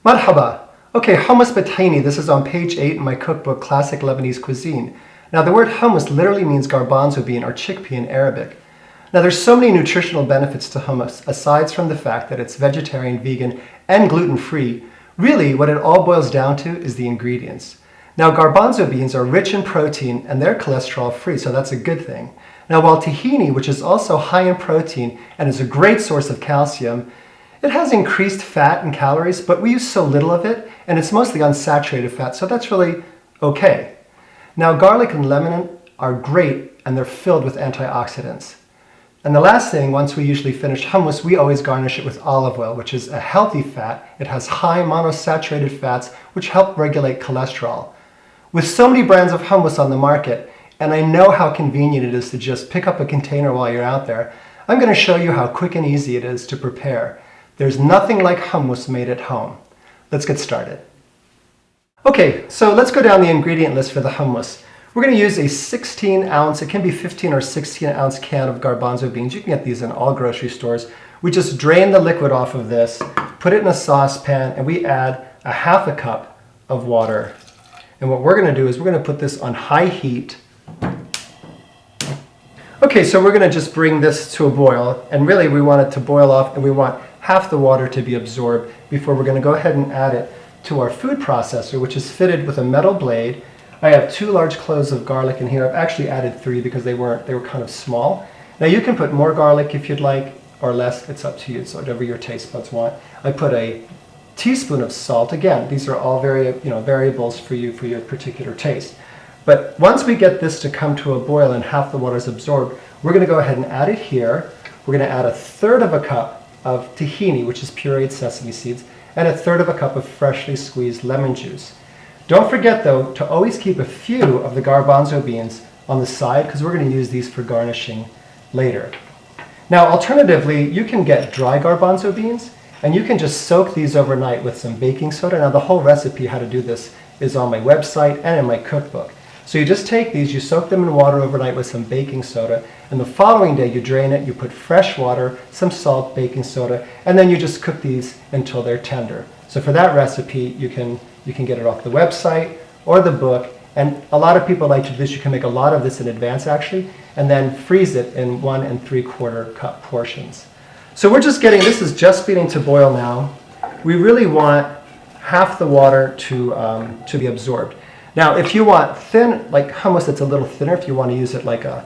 Marhaba. Okay, hummus tahini. This is on page 8 in my cookbook, Classic Lebanese Cuisine. Now the word hummus literally means garbanzo bean or chickpea in Arabic. Now there's so many nutritional benefits to hummus, aside from the fact that it's vegetarian, vegan, and gluten-free. Really, what it all boils down to is the ingredients. Now garbanzo beans are rich in protein and they're cholesterol-free, so that's a good thing. Now while tahini, which is also high in protein and is a great source of calcium, it has increased fat and calories, but we use so little of it, and it's mostly unsaturated fat, so that's really okay. Now, garlic and lemon are great, and they're filled with antioxidants. And the last thing, once we usually finish hummus, we always garnish it with olive oil, which is a healthy fat. It has high monosaturated fats, which help regulate cholesterol. With so many brands of hummus on the market, and I know how convenient it is to just pick up a container while you're out there, I'm going to show you how quick and easy it is to prepare. There's nothing like hummus made at home. Let's get started. Okay, so let's go down the ingredient list for the hummus. We're going to use a 16-ounce, it can be 15 or 16-ounce can of garbanzo beans. You can get these in all grocery stores. We just drain the liquid off of this, put it in a saucepan, and we add a half a cup of water. And what we're going to do is we're going to put this on high heat. Okay, so we're going to just bring this to a boil, and really we want it to boil off, and we want half the water to be absorbed before we're going to go ahead and add it to our food processor, which is fitted with a metal blade. I have 2 large cloves of garlic in here. I've actually added 3 because they were kind of small. Now you can put more garlic if you'd like, or less. It's up to you. It's whatever your taste buds want. I put a teaspoon of salt. Again, these are all variables for you for your particular taste. But once we get this to come to a boil and half the water is absorbed, we're going to go ahead and add it here. We're going to add 1/3 of a cup of tahini, which is pureed sesame seeds, and 1/3 of a cup of freshly squeezed lemon juice. Don't forget though to always keep a few of the garbanzo beans on the side because we're going to use these for garnishing later. Now alternatively, you can get dry garbanzo beans and you can just soak these overnight with some baking soda. Now the whole recipe how to do this is on my website and in my cookbook. So you just take these, you soak them in water overnight with some baking soda, and the following day you drain it, you put fresh water, some salt, baking soda, and then you just cook these until they're tender. So for that recipe, you can get it off the website or the book, and a lot of people like to do this. You can make a lot of this in advance actually, and then freeze it in 1 3/4 cup portions. So we're just getting, this is just beginning to boil now. We really want half the water to be absorbed. Now, if you want thin, like hummus that's a little thinner, if you want to use it like a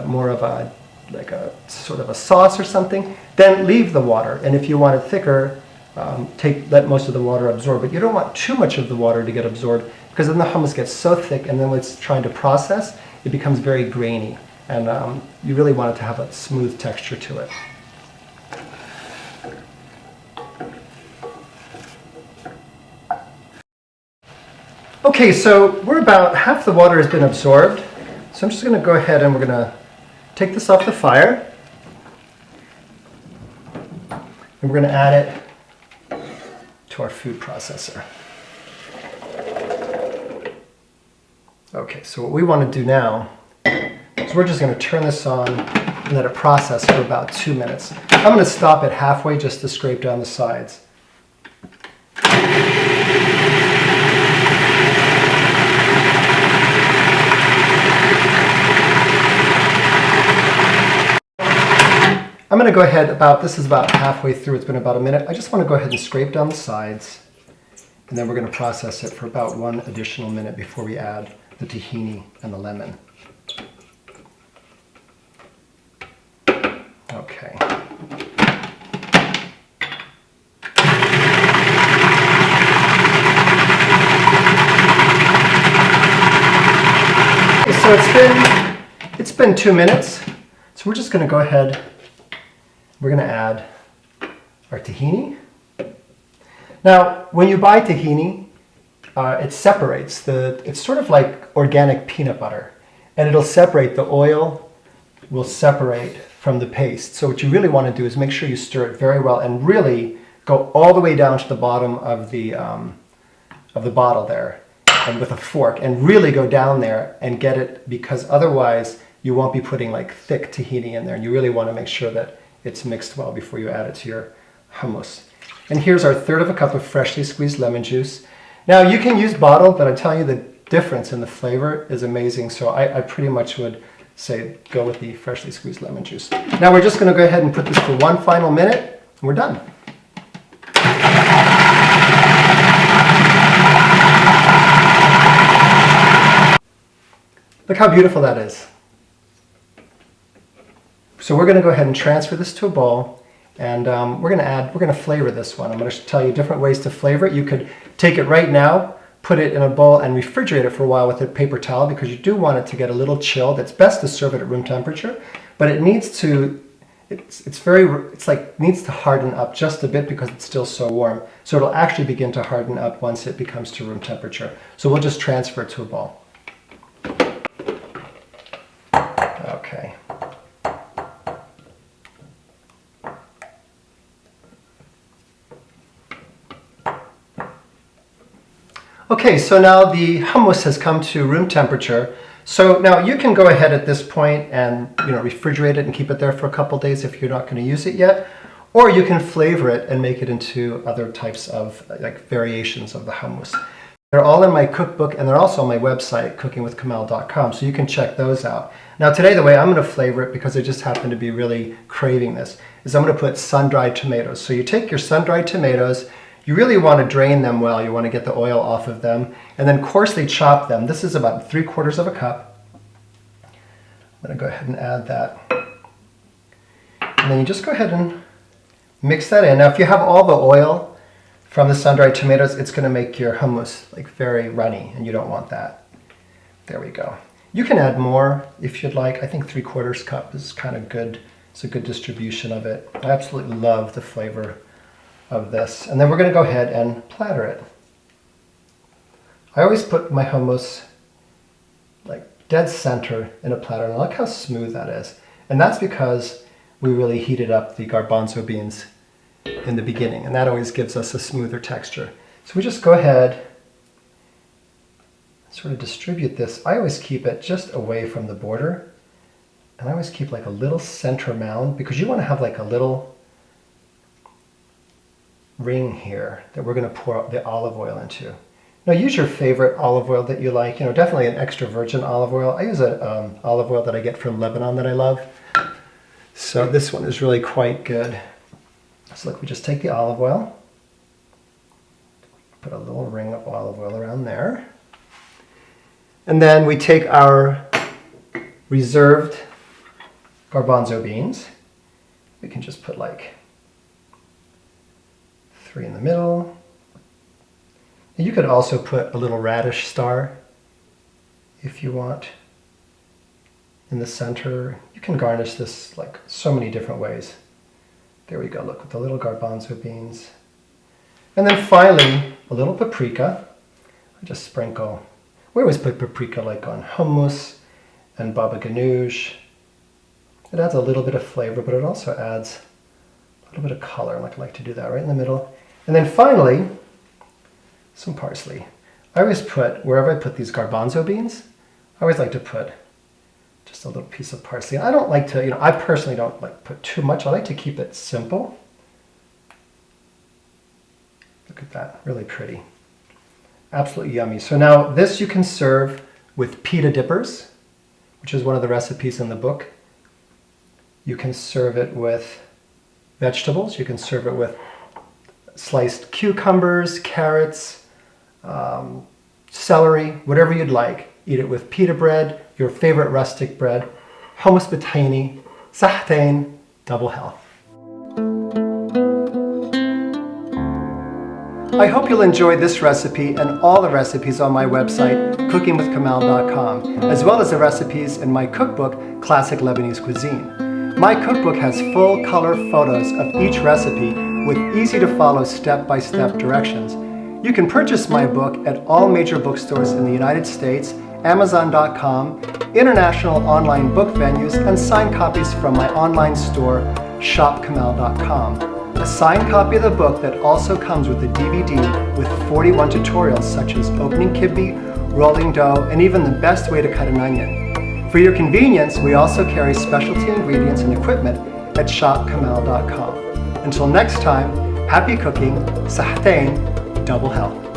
more of a sort of a sauce or something, then leave the water. And if you want it thicker, let most of the water absorb. But you don't want too much of the water to get absorbed because then the hummus gets so thick, and then when it's trying to process, it becomes very grainy. And you really want it to have a smooth texture to it. Okay, so we're about half the water has been absorbed. So I'm just going to go ahead and we're going to take this off the fire. And we're going to add it to our food processor. Okay, so what we want to do now is we're just going to turn this on and let it process for about 2 minutes. I'm going to stop it halfway just to scrape down the sides. I'm going to go ahead this is about halfway through, it's been about a minute. I just want to go ahead and scrape down the sides, and then we're going to process it for about 1 additional minute before we add the tahini and the lemon. Okay. So it's been 2 minutes, so we're just going to go ahead. We're going to add our tahini. Now, when you buy tahini, it separates. It's sort of like organic peanut butter, and it'll separate. The oil will separate from the paste. So what you really want to do is make sure you stir it very well and really go all the way down to the bottom of the bottle there, and with a fork, and really go down there and get it, because otherwise you won't be putting like thick tahini in there, and you really want to make sure that it's mixed well before you add it to your hummus. And here's our 1/3 cup of freshly squeezed lemon juice. Now you can use bottled, but I tell you the difference in the flavor is amazing. So I pretty much would say go with the freshly squeezed lemon juice. Now we're just going to go ahead and put this for one final minute and we're done. Look how beautiful that is. So we're going to go ahead and transfer this to a bowl, and we're going to flavor this one. I'm going to tell you different ways to flavor it. You could take it right now, put it in a bowl and refrigerate it for a while with a paper towel because you do want it to get a little chilled. It's best to serve it at room temperature, but it needs to needs to harden up just a bit because it's still so warm. So it'll actually begin to harden up once it becomes to room temperature. So we'll just transfer it to a bowl. Okay. Okay, so now the hummus has come to room temperature. So now you can go ahead at this point and refrigerate it and keep it there for a couple days if you're not going to use it yet. Or you can flavor it and make it into other types of variations of the hummus. They're all in my cookbook and they're also on my website, cookingwithkamal.com, so you can check those out. Now today the way I'm going to flavor it, because I just happen to be really craving this, is I'm going to put sun-dried tomatoes. So you take your sun-dried tomatoes, you really want to drain them well, you want to get the oil off of them, and then coarsely chop them. This is about 3/4 cup. I'm going to go ahead and add that. And then you just go ahead and mix that in. Now if you have all the oil from the sun-dried tomatoes, it's going to make your hummus very runny, and you don't want that. There we go. You can add more if you'd like. I think 3/4 cup is kind of good. It's a good distribution of it. I absolutely love the flavor of this. And then we're going to go ahead and platter it. I always put my hummus dead center in a platter, and look how smooth that is. And that's because we really heated up the garbanzo beans in the beginning, and that always gives us a smoother texture. So we just go ahead, sort of distribute this. I always keep it just away from the border, and I always keep a little center mound because you want to have a little ring here that we're going to pour the olive oil into. Now use your favorite olive oil that you like, definitely an extra virgin olive oil. I use an olive oil that I get from Lebanon that I love. So this one is really quite good. So look, we just take the olive oil, put a little ring of olive oil around there, and then we take our reserved garbanzo beans. We can just put 3 in the middle. And you could also put a little radish star if you want in the center. You can garnish this so many different ways. There we go, look, with the little garbanzo beans. And then finally, a little paprika. I just sprinkle. We always put paprika on hummus and baba ganoush. It adds a little bit of flavor, but it also adds a little bit of color. I like to do that right in the middle. And then finally, some parsley. I always put, wherever I put these garbanzo beans, I always like to put just a little piece of parsley. I don't like to, I personally don't put too much. I like to keep it simple. Look at that, really pretty. Absolutely yummy. So now this you can serve with pita dippers, which is one of the recipes in the book. You can serve it with vegetables. You can serve it with sliced cucumbers, carrots, celery, whatever you'd like. Eat it with pita bread, your favorite rustic bread, hummus tahini, sahtain, double health. I hope you'll enjoy this recipe and all the recipes on my website, cookingwithkamal.com, as well as the recipes in my cookbook, Classic Lebanese Cuisine. My cookbook has full color photos of each recipe with easy-to-follow step-by-step directions. You can purchase my book at all major bookstores in the United States, Amazon.com, international online book venues, and signed copies from my online store, shopkamal.com. A signed copy of the book that also comes with a DVD with 41 tutorials such as opening kibbe, rolling dough, and even the best way to cut an onion. For your convenience, we also carry specialty ingredients and equipment at shopkamal.com. Until next time, Happy cooking, صحتين, double health.